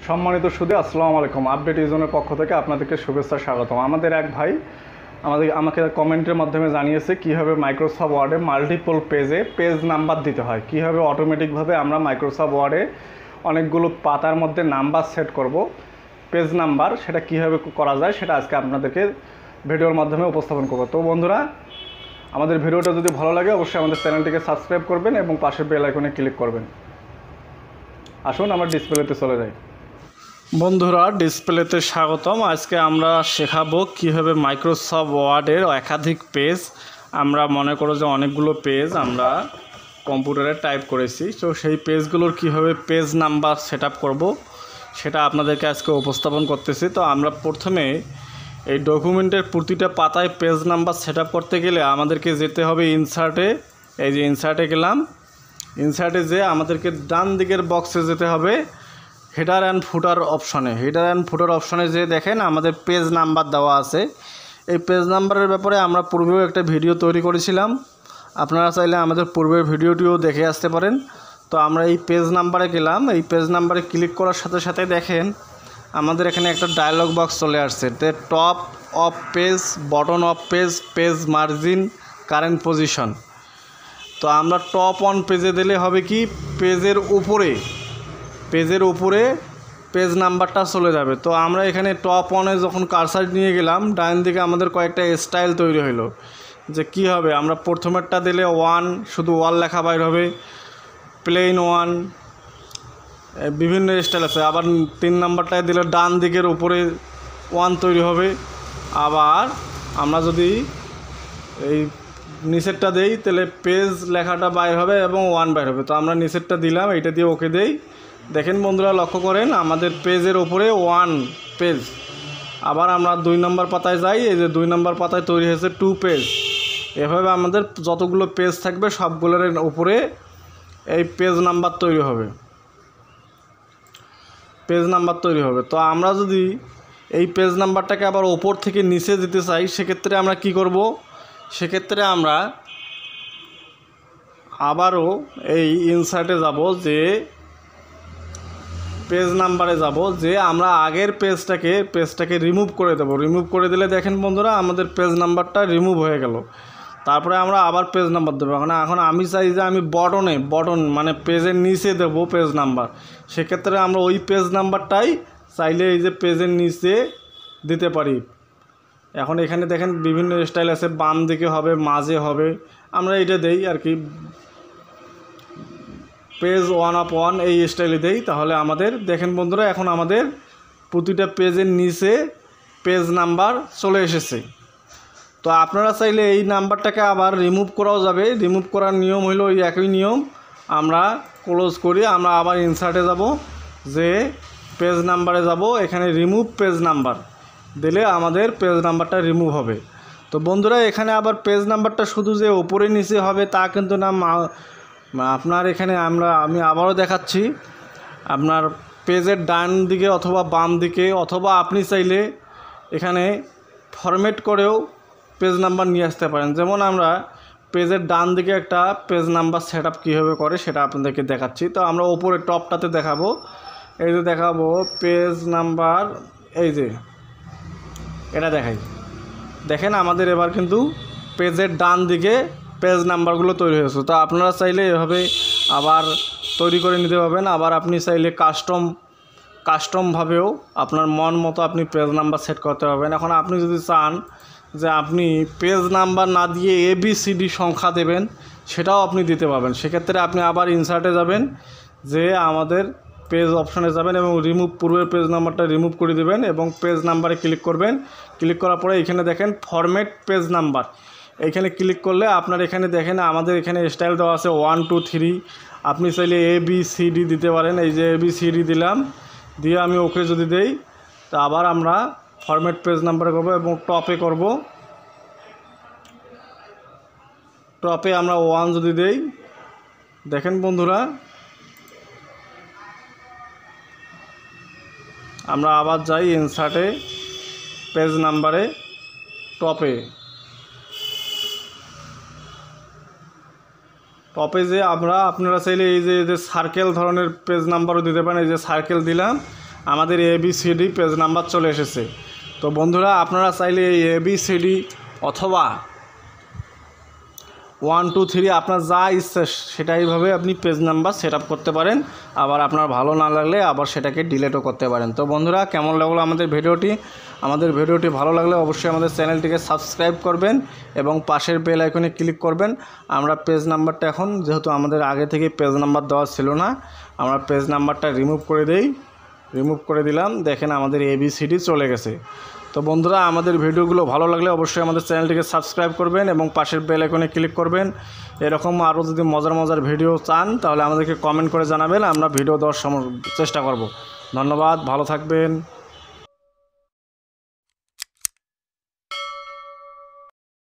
সম্মানিত সুধী, আসসালামু আলাইকুম। আপডেট ইজনের পক্ষ থেকে আপনাদেরকে শুভেচ্ছা স্বাগতম। আমাদের এক ভাই আমাকে কমেন্টের মাধ্যমে জানিয়েছে কীভাবে মাইক্রোসফট ওয়ার্ডে মাল্টিপল পেজে পেজ নাম্বার দিতে হয়, কীভাবে অটোমেটিকভাবে আমরা মাইক্রোসফট ওয়ার্ডে অনেকগুলো পাতার মধ্যে নাম্বার সেট করব, পেজ নাম্বার, সেটা কীভাবে করা যায় সেটা আজকে আপনাদেরকে ভিডিওর মাধ্যমে উপস্থাপন করব। তো বন্ধুরা, আমাদের ভিডিওটা যদি ভালো লাগে অবশ্যই আমাদের চ্যানেলটিকে সাবস্ক্রাইব করবেন এবং পাশের বেল আইকনে ক্লিক করবেন। আসুন আমরা ডিসপ্লেতে চলে যাই। বন্ধুরা, ডিসপ্লেতে স্বাগতম। আজকে আমরা শেখাবো কীভাবে মাইক্রোসফট ওয়ার্ডের একাধিক পেজ, আমরা মনে করো যে অনেকগুলো পেজ আমরা কম্পিউটারে টাইপ করেছি, তো সেই পেজগুলোর কীভাবে পেজ নাম্বার সেট আপ করবো সেটা আপনাদেরকে আজকে উপস্থাপন করতেছি। তো আমরা প্রথমে এই ডকুমেন্টের প্রতিটা পাতায় পেজ নাম্বার সেট আপ করতে গেলে আমাদেরকে যেতে হবে ইনসার্টে। এই যে ইনসার্টে গেলাম, ইনসার্টে যে আমাদেরকে ডান দিকের বক্সে যেতে হবে হেডার অ্যান্ড ফুটার অপশনে। হেডার অ্যান্ড ফুটার অপশনে যে দেখেন আমাদের পেজ নাম্বার দেওয়া আছে। এই পেজ নাম্বারের ব্যাপারে আমরা পূর্বেও একটা ভিডিও তৈরি করেছিলাম, আপনারা চাইলে আমাদের পূর্বের ভিডিওটিও দেখে আসতে পারেন। তো আমরা এই পেজ নাম্বারে গেলাম, এই পেজ নাম্বারে ক্লিক করার সাথে সাথে দেখেন আমাদের এখানে একটা ডায়লগ বক্স চলে আসছে, top of page, button of page, page margin, current position. তো আমরা টপ অন পেজে দিলে হবে কি, পেজের উপরে পেজ নাম্বারটা চলে যাবে। তো আমরা এখানে টপ অনে যখন কারসার নিয়ে গেলাম, ডান দিকে আমাদের কয়েকটা স্টাইল তৈরি হলো যে কি হবে। আমরা প্রথমেরটা দিলে 1, শুধু ওয়াল লেখা বাইর হবে, প্লেন 1, বিভিন্ন স্টাইল আছে। আবার 3 নাম্বারটায় দিলে ডান দিকের উপরে 1 তৈরি হবে। আবার আমরা যদি এই নিচেরটা দেই তাহলে পেজ লেখাটা বাইর হবে এবং 1 বাইর হবে। তো আমরা নিচেরটা দিলাম, এইটা দিয়ে ওকে দেই। দেখেন বন্ধুরা, লক্ষ্য করেন আমাদের পেজের ওপরে 1 পেজ। আবার আমরা 2 নম্বর পাতায় যাই, এই যে 2 নম্বর পাতায় তৈরি হয়েছে 2 পেজ। এভাবে আমাদের যতগুলো পেজ থাকবে সবগুলোর উপরে এই পেজ নাম্বার তৈরি হবে, তো আমরা যদি এই পেজ নাম্বারটাকে আবার ওপর থেকে নিচে দিতে চাই, সেক্ষেত্রে আমরা কি করব, সেক্ষেত্রে আমরা আবারও এই ইনসার্টে যাব, যে পেজ নাম্বারে যাব, যে আমরা আগের পেজটাকে রিমুভ করে দেব। রিমুভ করে দিলে দেখেন বন্ধুরা আমাদের পেজ নাম্বারটা রিমুভ হয়ে গেল। তারপরে আমরা আবার পেজ নাম্বার দেবো। এখন আমি চাই যে আমি বটন মানে পেজের নিচে দেবো পেজ নাম্বার, সেক্ষেত্রে আমরা ওই পেজ নাম্বারটাই চাইলে এই যে পেজের নিচে দিতে পারি। এখন এখানে দেখেন বিভিন্ন স্টাইল আছে, বাম দিকে হবে, মাঝে হবে, আমরা এটা দেই আর কি, পেজ 1/1 এই স্টাইলে দেই। তাহলে আমাদের দেখেন বন্ধুরা, এখন আমাদের প্রতিটা পেজের নিচে পেজ নাম্বার চলে এসেছে। তো আপনারা চাইলে এই নাম্বারটাকে আবার রিমুভ করাও যাবে। রিমুভ করার নিয়ম হলো ওই একই নিয়ম, আমরা ক্লোজ করি, আমরা আবার ইনসার্টে যাব, যে পেজ নাম্বারে যাব, এখানে রিমুভ পেজ নাম্বার দিলে আমাদের পেজ নাম্বারটা রিমুভ হবে। তো বন্ধুরা, এখানে আবার পেজ নাম্বারটা শুধু যে উপরে নিচে হবে তা কিন্তু না, আপনার এখানে আমি আবারও দেখাচ্ছি, আপনার পেজের ডান দিকে অথবা বাম দিকে, অথবা আপনি চাইলে এখানে ফরম্যাট করেও পেজ নাম্বার নিয়ে আসতে পারেন। যেমন আমরা পেজের ডান দিকে একটা পেজ নাম্বার সেট আপ কীভাবে করে সেটা আপনাদেরকে দেখাচ্ছি। তো আমরা ওপরে টপটাতে দেখাবো, এই যে দেখাবো পেজ নাম্বার, এই যে এটা দেখাই, দেখেন আমাদের এবার কিন্তু পেজের ডান দিকে পেজ নাম্বারগুলো তৈরি হয়েছে। তো আপনারা চাইলে এভাবে আবার তৈরি করে নিতে পারবেন। আবার আপনি চাইলে কাস্টমভাবেও আপনার মন মতো আপনি পেজ নাম্বার সেট করতে পারবেন। এখন আপনি যদি চান যে আপনি পেজ নাম্বার না দিয়ে ABCD সংখ্যা দেবেন, সেটাও আপনি দিতে পারবেন। সেক্ষেত্রে আপনি আবার ইনসার্টে যাবেন, যে আমাদের পেজ অপশনে যাবেন এবং পূর্বের পেজ নাম্বারটা রিমুভ করে দেবেন এবং পেজ নাম্বারে ক্লিক করবেন। ক্লিক করার পরে এখানে দেখেন ফরম্যাট পেজ নাম্বার, এইখানে ক্লিক করলে আপনার এখানে দেখেন আমাদের এখানে স্টাইল দেওয়া আছে 1 2 3। আপনি চাইলে ABCD দিতে পারেন। এই যে ABCD দিলাম, দিয়ে আমি ওকে যদি দেই, তো আবার আমরা ফরম্যাট পেজ নাম্বারে করব এবং টপে করব। টপে আমরা 1 যদি দেই, দেখেন বন্ধুরা আমরা আবার যাই ইনসার্টে, পেজ নাম্বারে, টপে যে আপনারা চাইলে এই যে সার্কেল ধরনের পেজ নাম্বারও দিতে পারেন। এই যে সার্কেল দিলাম, আমাদের ABCD পেজ নাম্বার চলে এসেছে। তো বন্ধুরা আপনারা চাইলে এই ABCD অথবা 1 2 3 আপনার যা ইচ্ছা সেটাইভাবে আপনি পেজ নাম্বার সেট আপ করতে পারেন। আবার আপনার ভালো না লাগলে আবার সেটাকে ডিলিটও করতে পারেন। তো বন্ধুরা কেমন লাগলো আমাদের ভিডিওটি ভালো লাগলে অবশ্যই আমাদের চ্যানেলটিকে সাবস্ক্রাইব করবেন এবং পাশের বেল আইকনে ক্লিক করবেন। আমরা পেজ নাম্বারটা এখন যেহেতু আমাদের আগে থেকে পেজ নাম্বার দেওয়া ছিল না, আমরা পেজ নাম্বারটা রিমুভ করে দিলাম। দেখেন আমাদের ABCD চলে গেছে। তো বন্ধুরা আমাদের ভিডিওগুলো ভালো লাগলে অবশ্যই আমাদের চ্যানেলটিকে সাবস্ক্রাইব করবেন এবং পাশের বেল আইকনে ক্লিক করবেন। এরকম আরও যদি মজার ভিডিও চান তাহলে আমাদেরকে কমেন্ট করে জানাবেন, আমরা ভিডিও দেওয়ার চেষ্টা করব। ধন্যবাদ, ভালো থাকবেন।